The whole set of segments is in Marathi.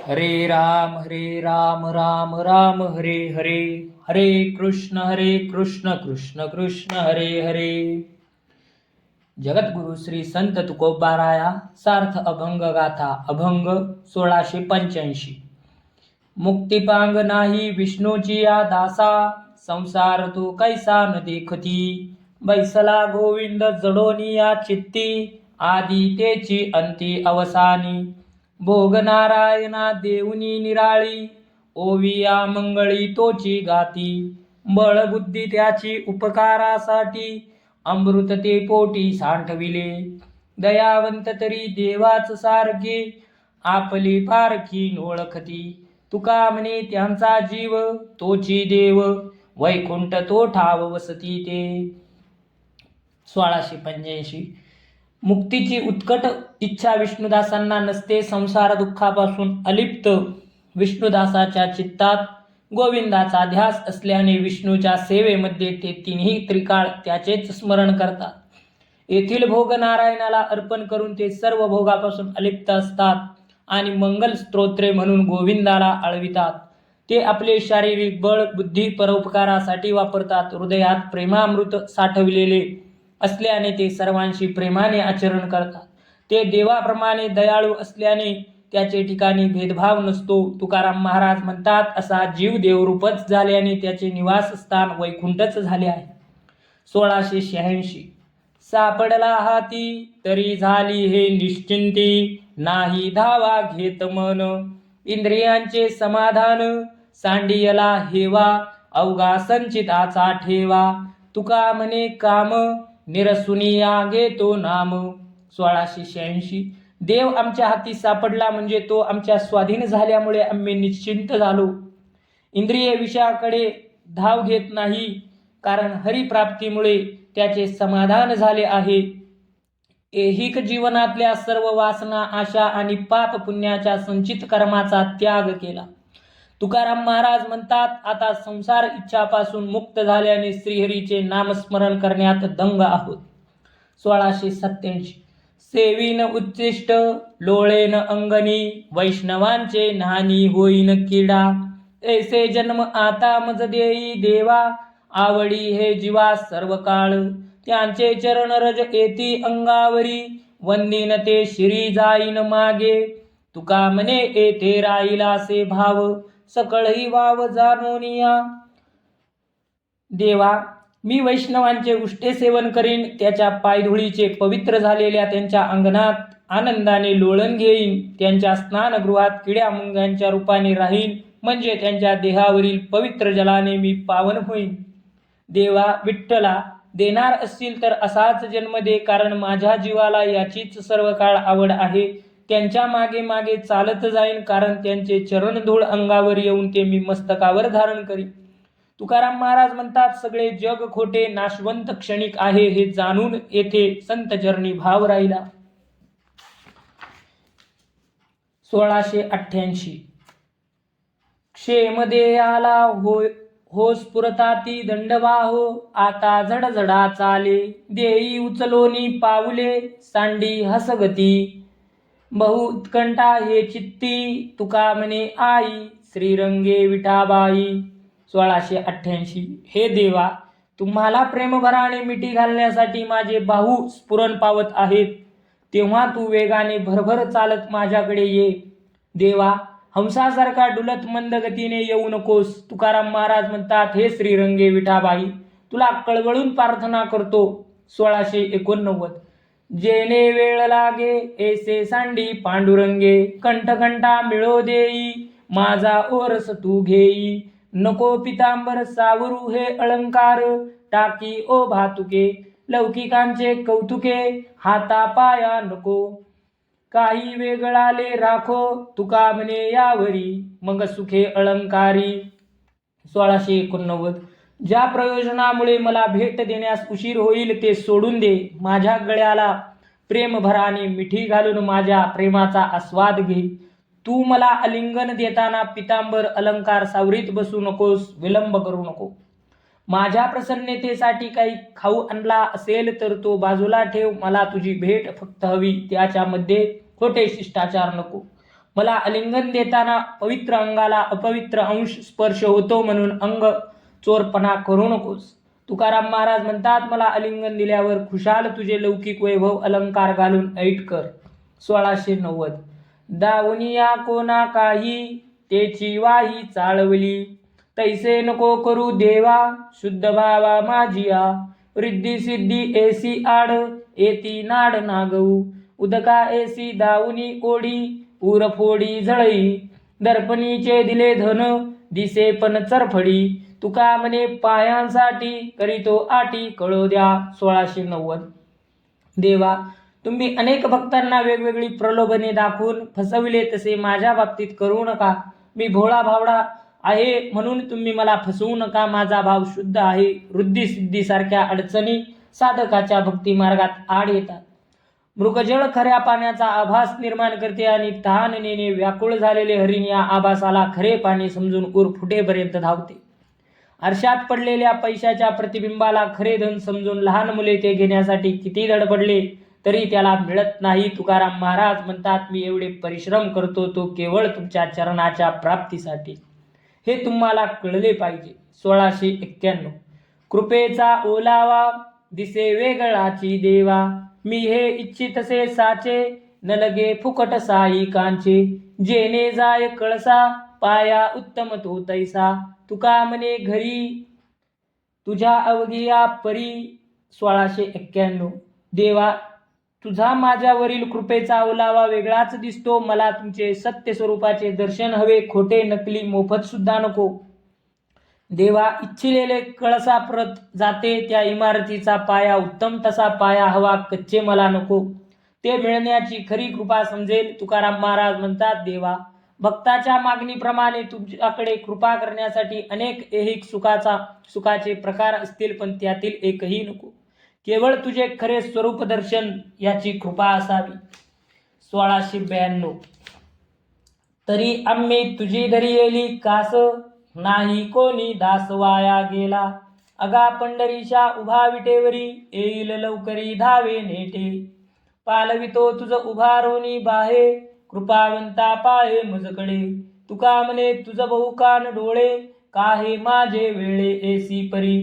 हरे राम राम राम हरे हरे, हरे कृष्ण कृष्ण कृष्ण हरे हरे. जगद्गुरु श्री संत तुकोबाराया सार्थ अभंग गाथा अभंग 1685. मुक्तिपांग नाही विष्णूची या दासा, संसार तो कैसा न देखती. बैसला गोविंद जडोनी या चित्ती, आदी तेची अंती अवसानी. भोग नारायणा देऊनी निराळी, ओविया मंगळी तोची गाती. बळबुद्धी त्याची उपकारासाठी, अमृत ते पोटी साठविले. दयावंत तरी देवाच सारखे, आपली पारखी ओळखती. तुका म्हणे त्यांचा जीव तोची देव, वैकुंठ तो ठाव वसती ते. 1685. मुक्तीची उत्कट इच्छा विष्णुदासांना नसते. संसार दुःखापासून अलिप्त विष्णुदासाच्या चित्तात गोविंदाचा ध्यास असल्याने विष्णूच्या सेवेमध्ये ते तिन्ही त्रिकाळ त्याचेच स्मरण करतात. येथील भोग नारायणाला अर्पण करून ते सर्व भोगापासून अलिप्त असतात आणि मंगल स्तोत्रे म्हणून गोविंदाला आळवितात. ते आपले शारीरिक बळ बुद्धी परोपकारासाठी वापरतात. हृदयात प्रेमामृत साठविलेले असल्याने ते सर्वांशी प्रेमाने आचरण करतात. ते देवाप्रमाणे दयाळू असल्याने त्याचे ठिकाणी भेदभाव नसतो. तुकाराम महाराज म्हणतात, असा जीव देवरूपच झाल्याने त्याचे निवासस्थान वैकुंठच झाले आहे. 1686. सापडला हाती तरी झाली हे निश्चिंती, नाही धावा घेत मन. इंद्रियांचे समाधान सांडियला हेवा, अवघा संचिताचा ठेवा. तुका म्हणे काम निरसुनिया घेतो नाम. 1686. देव आमच्या हाती सापडला म्हणजे तो आमच्या स्वाधीन झाल्यामुळे आम्ही निश्चिंत झालो. इंद्रिय विषयाकडे धाव घेत नाही, कारण हरिप्राप्तीमुळे त्याचे समाधान झाले आहे. ऐहिक जीवनातल्या सर्व वासना आशा आणि पाप पुण्याच्या संचित कर्माचा त्याग केला. तुकाराम महाराज म्हणतात, आता संसार इच्छापासून मुक्त झाल्याने श्रीहरीचे नामस्मरण करण्यात दंग आहोत. 1687. सेवीन उच्चिष्ट लोळेन अंगणी, वैष्णवांचे नानी होईन किडा. ऐसे जन्म आता मज देई देवा, आवडी हे जीवा सर्व काळ. त्यांचे चरण रज येती अंगावरी, वंदिन ते शिरी जाईन मागे. तुका म्हणे येथे राहिलासे भाव, सकळही वाव जाणोनिया. देवा, मी वैष्णवांचे उष्टे सेवन करीन, त्याच्या पायधुळीचे पवित्र झालेल्या त्यांच्या अंगणात आनंदाने लोळण घेईन. त्यांच्या स्नानगृहात किड्या मुंग्यांच्या रूपाने राहीन, म्हणजे त्यांच्या देहावरील पवित्र जलाने मी पावन होईन. देवा विठ्ठला, देणार असतील तर असाच जन्म दे, कारण माझ्या जीवाला याचीच सर्व काळ आवड आहे. त्यांच्या मागे मागे चालत जाईन, कारण त्यांचे चरणधूळ अंगावर येऊन ते मी मस्तकावर धारण करीन. तुकाराम महाराज म्हणतात, सगळे जग खोटे नाशवंत क्षणिक आहे हे जाणून येथे संत चरणी भाव राहिला. 1688. क्षेमदे आला हो स्फुरताती दंडवाहो, आता झडझडा चाले. देई उचलोनी पाऊले, सांडी हसगती. बहु उत्कंठा हे चित्ती, तुका म्हणे आई, श्रीरंगे विठाबाई. 1688. हे देवा, तुम्हाला प्रेमभराने मिठी घालण्यासाठी माझे बाहू स्फुरण पावत आहेत, तेव्हा तू वेगाने भरभर चालत माझ्याकडे ये. देवा, हंसासारखा डुलत मंद गतीने येऊ नकोस. तुकाराम महाराज म्हणतात, हे श्रीरंगे विठाबाई, तुला कळवळून प्रार्थना करतो. 1689. जेणे वेळ लागे ऐसे सांडी पांडुरंगे, कंठकंठा मिळो देई, माझा ओरस तू घेई. नको पितांबर सावरू हे अलंकार, टाकी ओ भातुके, लौकिकांचे कौतुके, हाता पाया नको. काही वेगळाले राखो, तुका म्हणे यावरी, मग सुखे अलंकारी. 1689. ज्या प्रयोजनामुळे मला भेट देण्यास उशीर होईल ते सोडून दे. माझ्या गळ्याला प्रेमभराने मिठी घालून माझ्या प्रेमाचा आस्वाद घे. तू मला आलिंगन देताना पितांबर अलंकार सावरीत बसू नकोस, विलंब करू नको. माझ्या प्रसन्नतेसाठी काही खाऊ आणला असेल तर तो बाजूला ठेव. मला तुझी भेट फक्त हवी, त्याच्यामध्ये खोटे शिष्टाचार नको. मला आलिंगन देताना पवित्र अंगाला अपवित्र अंश स्पर्श होतो म्हणून अंग चोरपणा करू नकोस. तुकाराम महाराज म्हणतात, मला आलिंगन दिल्यावर खुशाल तुझे लौकिक वैभव अलंकार घालून ऐट कर. 1690. दावनिया कोणा काही तेची वाही चाळवली, तैसे नको करू देवा शुद्ध भावा माझिया. रिद्धी सिद्धी एसी आड येती नाड नागऊ, उदका एसी दावनी ओढी उरफोडी झळई. दर्पणीचे दिले धन दिसे पण चरफडी, तुका म्हणे पायांसाठी करीतो आटी कळो द्या. 1690. देवा, तुम्ही अनेक भक्तांना वेगवेगळी प्रलोभने दाखवून फसविले, तसे माझ्या बाबतीत करू नका. मी भोळा भावडा आहे म्हणून तुम्ही मला फसवू नका. माझा भाव शुद्ध आहे. वृद्धी सिद्धी सारख्या अडचणी साधकाच्या भक्ती मार्गात आड येतात. मृगजळ खऱ्या पाण्याचा आभास निर्माण करते आणि तहानेने व्याकुळ झालेले हरिण या आभासाला खरे पाणी समजून उर फुटेपर्यंत धावते. आरशात पडलेल्या पैशाच्या प्रतिबिंबाला खरे धन समजून लहान मुले ते घेण्यासाठी किती धडपडले तरी त्याला मिळत नाही. तुकाराम महाराज म्हणतात, मी एवढे परिश्रम करतो तो केवळ तुमच्या चरणाच्या प्राप्तीसाठी. हे तुम्हाला कळले पाहिजे. 1691. कृपेचा ओलावा दिसे वेगळाची देवा, मी हे इच्छितसे साचे न लगे फुकट साई कांचे. जेने जाय कळसा पाया उत्तम तो तैसा, तुका म्हणे घरी तुझ्या अवघिया परी. 1691. देवा, तुझा माझ्यावरील कृपेचा ओलावा वेगळाच दिसतो. मला तुमचे सत्य स्वरूपाचे दर्शन हवे, खोटे नकली मोफत सुद्धा नको. देवा, इच्छिलेले कळसा परत जाते, त्या इमारतीचा पाया उत्तम तसा पाया हवा, कच्चे मला नको. ते मिळण्याची खरी कृपा समजेल. तुकाराम महाराज म्हणतात, देवा, भक्ताच्या मागणीप्रमाणे तुमच्याकडे कृपा करण्यासाठी अनेक ऐहिक सुखाचे प्रकार असतील, पण त्यातील एकही नको. केवळ तुझे खरे स्वरूप दर्शन याची कृपा असावी. 1692. तरी आम्ही तुझी धरी येली कास, नाही कोणी दास वाया गेला. अगा पंढरीच्या उभा विटेवरी, येईल लवकरी धावे नेटे. पालवितो तुझ उभारोनी बाहे, कृपावंता पाहे मुजकडे. तुका म्हणे तुझ बहुकान डोळे, काहे माझे वेळे एसी परी.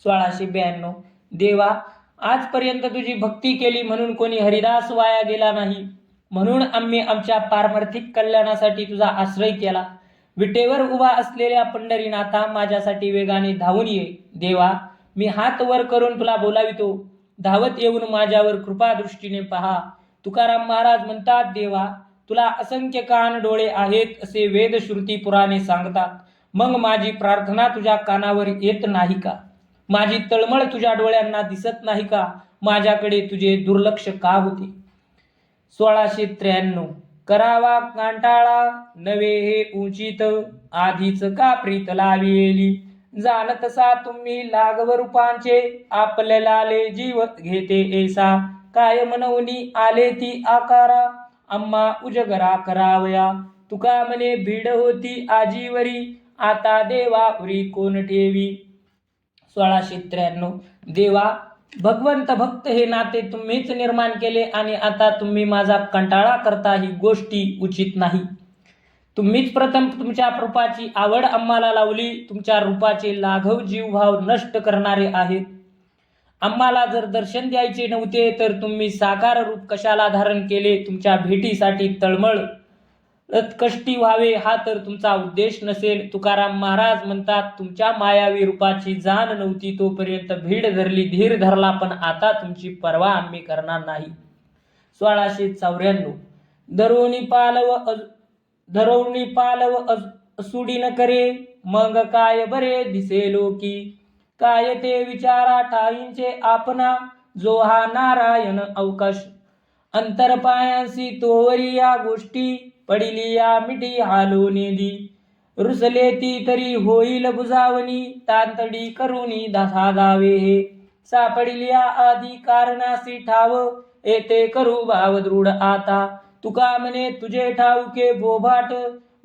1692. देवा, आजपर्यंत तुझी भक्ती केली म्हणून कोणी हरिदास वाया गेला नाही. म्हणून आम्ही आमच्या पारमार्थिक कल्याणासाठी तुझा आश्रय केला. विटेवर उभा असलेल्या पंढरीनाथा, माझ्यासाठी वेगाने धावून ये. देवा, मी हात वर करून तुला बोलावितो, धावत येऊन माझ्यावर कृपा दृष्टीने पहा. तुकाराम महाराज म्हणतात, देवा, तुला असंख्य कान डोळे आहेत असे वेद श्रुती पुराणे सांगतात. मग माझी प्रार्थना तुझ्या कानावर येत नाही का? माझी तळमळ तुझ्या डोळ्यांना दिसत नाही का? माझ्याकडे तुझे दुर्लक्ष का होते? 1693. करावा कांटाळा नवे हे उचित, आधीच का प्रीत लाविली. जाणतसा तुम्ही लागव रूपांचे, आपल्याला जीव घेते ऐसा. काय मनवनी आले ती आकारा, आम्हा उजगरा करावया. तुका म्हणे भीड होती आजीवरी, आता देवा उरी कोण ठेवी. 1693. देवा, भगवंत भक्त हे नाते तुम्हीच निर्माण केले आणि आता तुम्ही माझा कंटाळा करता, ही गोष्टी उचित नाही. तुम्हीच प्रथम तुमच्या रूपाची आवड आम्हाला लावली. तुमच्या रूपाचे लाघव जीवभाव नष्ट करणारे आहेत. आम्हाला जर दर्शन द्यायचे नव्हते तर तुम्ही साकार रूप कशाला धारण केले? तुमच्या भेटीसाठी तळमळ कष्टी व्हावे हा तर तुमचा उद्देश नसेल. तुकाराम महाराज म्हणतात, तुमच्या मायावी रूपाची जाण नव्हती तोपर्यंत भीड धरली, धीर धरला, पण आता तुमची पर्वा आम्ही करणार नाही. 1694. धरवणी पालव असुडी न करे, मग काय बरे दिसे लोकी. काय ते विचारा ठाईंचे आपणा, जो हा नारायण अवकाश. अंतरपायांसी तोवरी या गोष्टी, पडिली या मिठी हालो नेदी. रुसले ती तरी होईल बुजावणी, तांतडी करुणी साधावे हे. सापडिली या आधी कारणासी ठाव, येते करू भाव दृढ आता. तुका म्हणे तुझे ठाऊके बोभाट,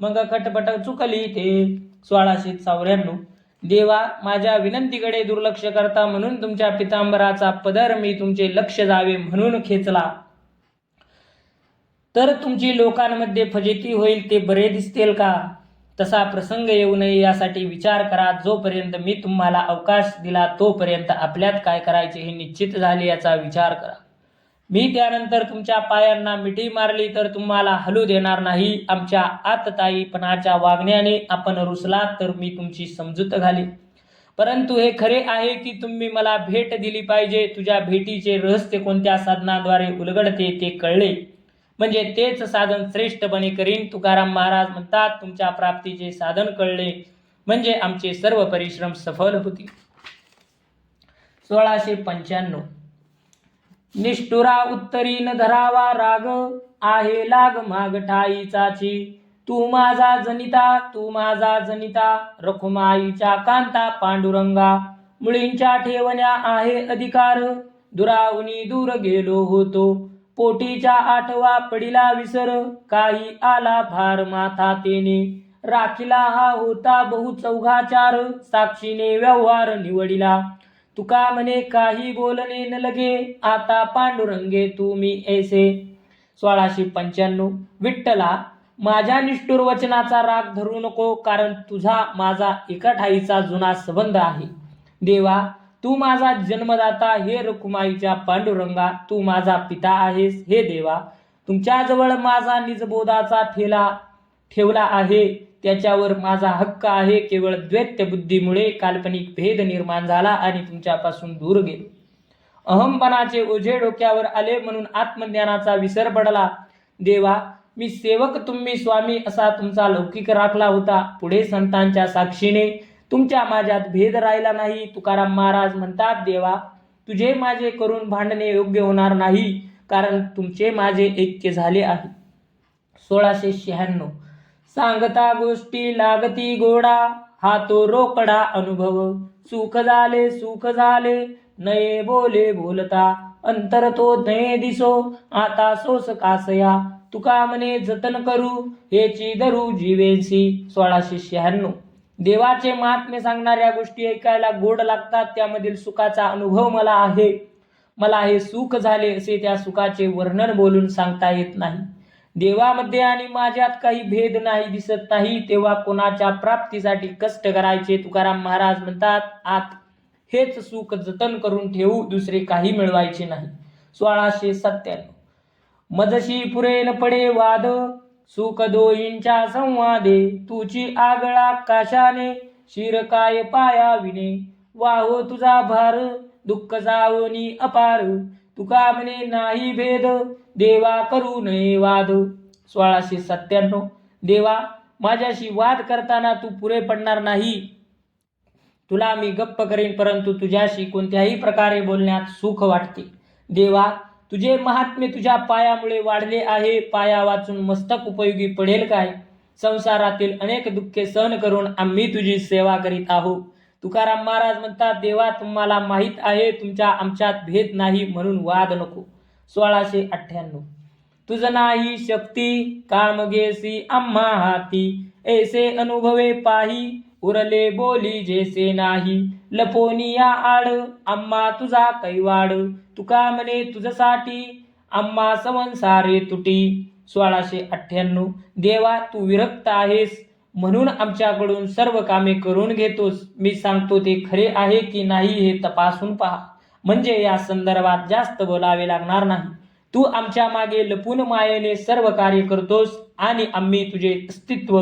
मग खटपट चुकली ते. 1694. देवा, माझ्या विनंतीकडे दुर्लक्ष करता म्हणून तुमच्या पितांबराचा पदर मी तुमचे लक्ष जावे म्हणून खेचला. तर तुमची लोकांमध्ये फजिती होईल ते बरे दिसतील का? तसा प्रसंग येऊ नये यासाठी विचार करा. जोपर्यंत मी तुम्हाला अवकाश दिला तोपर्यंत आपल्यात काय करायचे हे निश्चित झाले याचा विचार करा. मी त्यानंतर तुमच्या पायांना मिठी मारली तर तुम्हाला हलू देणार नाही. आमच्या आतताईपणाच्या वागण्याने आपण रुसलात तर मी तुमची समजूत घालीन. परंतु हे खरे आहे की तुम्ही मला भेट दिली पाहिजे. तुझ्या भेटीचे रहस्य कोणत्या साधनाद्वारे उलगडते ते कळले म्हणजे तेच साधन श्रेष्ठपणे करीन. तुकाराम महाराज म्हणतात, तुमच्या प्राप्तीचे साधन कळले म्हणजे आमचे सर्व परिश्रम सफल होतील. 1695 निष्ठुरा उत्तरी न धरावा राग, आहे लाग माग ठाईचाची. तू माझा जनिता, तू माझा जनिता, रखुमाईच्या कांता पांडुरंगा. मुळींच्या ठेवण्या आहे अधिकार, दुरावनी दूर गेलो होतो. पोटीच्या आठवा पडिला विसर, काही आला भार माथा तेने. राखीला हा होता बहु चौघाचार, साक्षीने व्यवहार निवडिला. तुका म्हणे काही बोलणे न लगे, आता पांडुरंगे तू मी ऐसे. 1695 विठ्ठला, माझ्या निष्ठुर वचनाचा राग धरू नको, कारण तुझा माझा एका ठाईचा जुना संबंध आहे. देवा, तू माझा जन्मदाता, हे रखुमाईच्या पांडुरंगा, तू माझा पिता आहेस. हे देवा, तुमच्याजवळ माझा निजबोधाचा ठेवला आहे, त्याच्यावर माझा हक्क आहे. केवळ द्वैत बुद्धीमुळे काल्पनिक भेद निर्माण झाला आणि तुमच्यापासून दूर गेलो. अहमपणाचे ओझे डोक्यावर आले म्हणून आत्मज्ञानाचा विसर पडला. देवा, मी सेवक, तुम्ही स्वामी असा तुमचा लौकिक राखला होता. पुढे संतांच्या साक्षीने तुमच्या माझ्यात भेद राहिला नाही. तुकाराम महाराज म्हणतात, देवा, तुझे माझे करून भांडणे योग्य होणार नाही, कारण तुमचे माझे ऐक्य झाले आहे. 1696 सांगता गोष्टी लागती गोडा, हा तो रोकडा अनुभव. सुख झाले नये बोले बोलता, अंतर तो नये दिसो आता सोस कासया. तुका म्हणे जतन करू, हेची धरू जीवेसी. 1696 देवाचे महात्म्य सांगणाऱ्या गोष्टी ऐकायला गोड लागतात. त्यामधील सुखाचा अनुभव मला आहे. मला हे सुख झाले असे त्या सुखाचे वर्णन बोलून सांगता येत नाही. देवामध्ये आणि माझ्यात काही भेद नाही दिसत नाही, तेव्हा कोणाच्या प्राप्तीसाठी कष्ट करायचे. तुकाराम महाराज म्हणतात, आत हेच सुख जतन करून ठेवू, दुसरे काही मिळवायचे नाही. 1697 मजशी पुरे न पडे वाद, सुख दोयींच्या संवादे. तुची आगळा काशाने, शिर काय पाया विने. वाहो तुझा भार, दुःख जावनी अपार. तुका म्हणे नाही भेद, देवा करू नये वाद. 1697 देवा, माझ्याशी वाद करताना तू पुरे पडणार नाही. तुला मी गप्प करीन, परंतु तुझ्याशी कोणत्याही प्रकारे बोलण्यात सुख वाटते. देवा, तुझे महात्म्य तुझ्या पायामुळे वाढले आहे. पाया वाचून मस्तक उपयोगी पडेल काय? संसारातील अनेक दुःखे सहन करून आम्ही तुझी सेवा करीत आहोत. तुकाराम महाराज म्हणतात, देवा, तुम्हाला माहीत आहे तुमच्या आमच्यात भेद नाही, म्हणून वाद नको. 1698 तुझ नाही शक्ती, कामगेसी आम्हा हाती. ऐसे अनुभवे पाही, उरले बोली जैसे नाही. लपोनिया आड, आम्हा तुझा कैवाड. तुका म्हणे तुझसाठी, आम्हा संसारे तुटी. 1698 देवा, तू विरक्त आहेस म्हणून आमच्याकडून सर्व कामे करून घेतोस. मी सांगतो ते खरे आहे की नाही हे तपासून पहा, म्हणजे या संदर्भात जास्त बोलावे लागणार नाही. तू आमच्या मागे लपून मायेने सर्व कार्य करतोस आणि आम्ही तुझे अस्तित्व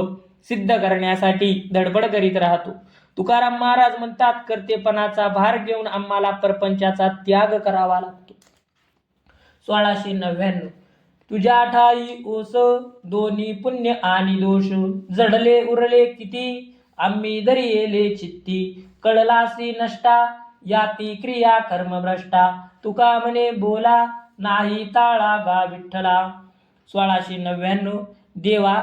सिद्ध करण्यासाठी धडपड करीत राहतो. तुकाराम महाराज म्हणतात, कर्तेपणाचा भार घेऊन आम्हाला परपंचाचा त्याग करावा लागतो. 1699 तुझ्या ठाई ओस, दोन्ही पुण्य आणि दोष. जडले उरले किती, आम्ही दरियेले चित्ती. कळलासी नष्टा, याती क्रिया कर्मभ्रष्टा. तुका म्हणे बोला, नाही टाळा गा विठ्ठला. 1699 देवा,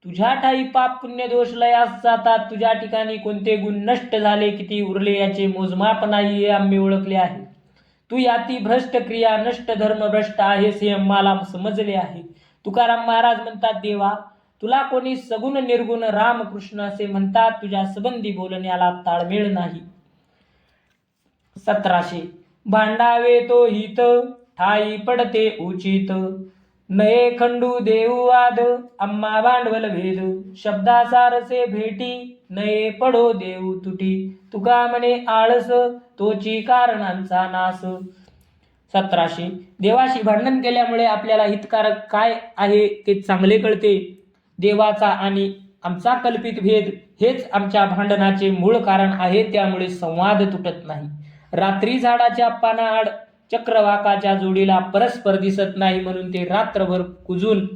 तुझ्या ठाई पाप पुण्य दोष लयास जातात. तुझ्या ठिकाणी कोणते गुण नष्ट झाले, किती उरले याचे मोजमाप नाही हे आम्ही ओळखले आहे. तू याती भ्रष्ट क्रिया नष्ट धर्म भ्रष्ट आहेस हे आम्हाला समजले आहे. तुकाराम महाराज म्हणतात, देवा, तुला कोणी सगुण निर्गुण रामकृष्ण असे म्हणतात. तुझ्या संबंधी बोलण्याला ताळमेळ नाही. 1700 भांडावे तो हित, ठाई पडते उचित. नये खंडू देऊ वाद आम्हा भांडवल भेद शब्दासारसे भेटी नये पडो देऊ तुटी तुका म्हणे आळस तोची कारणांचा नाश. 1700 देवाशी भांडण केल्यामुळे आपल्याला हितकारक काय आहे ते चांगले कळते. देवाचा आणि आमचा कल्पित भेद हेच आमच्या भांडणाचे मूळ कारण आहे. त्यामुळे संवाद तुटत नाही. रात्री झाडाच्या पानाआड चक्रवाकाच्या जोडीला परस्पर दिसत नाही म्हणून ते रात्रभर कुजून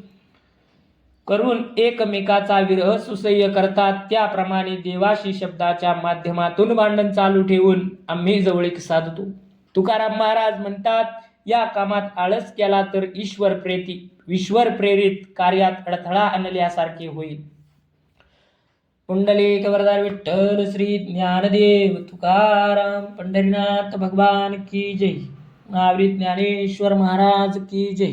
करून एकमेकाचा विरह सुसह्य करतात. त्याप्रमाणे देवाशी शब्दाच्या माध्यमातून भांडण चालू ठेवून आम्ही जवळीक साधतो. तुकाराम महाराज म्हणतात, या कामात आळस केला तर ईश्वर प्रेरित कार्यात अडथळा आणल्यासारखे होईल. पुंडलिक वरदार विठ्ठल श्री ज्ञानदेव तुकाराम पंढरीनाथ भगवान की जय. महावीर ज्ञानेश्वर महाराज की जय.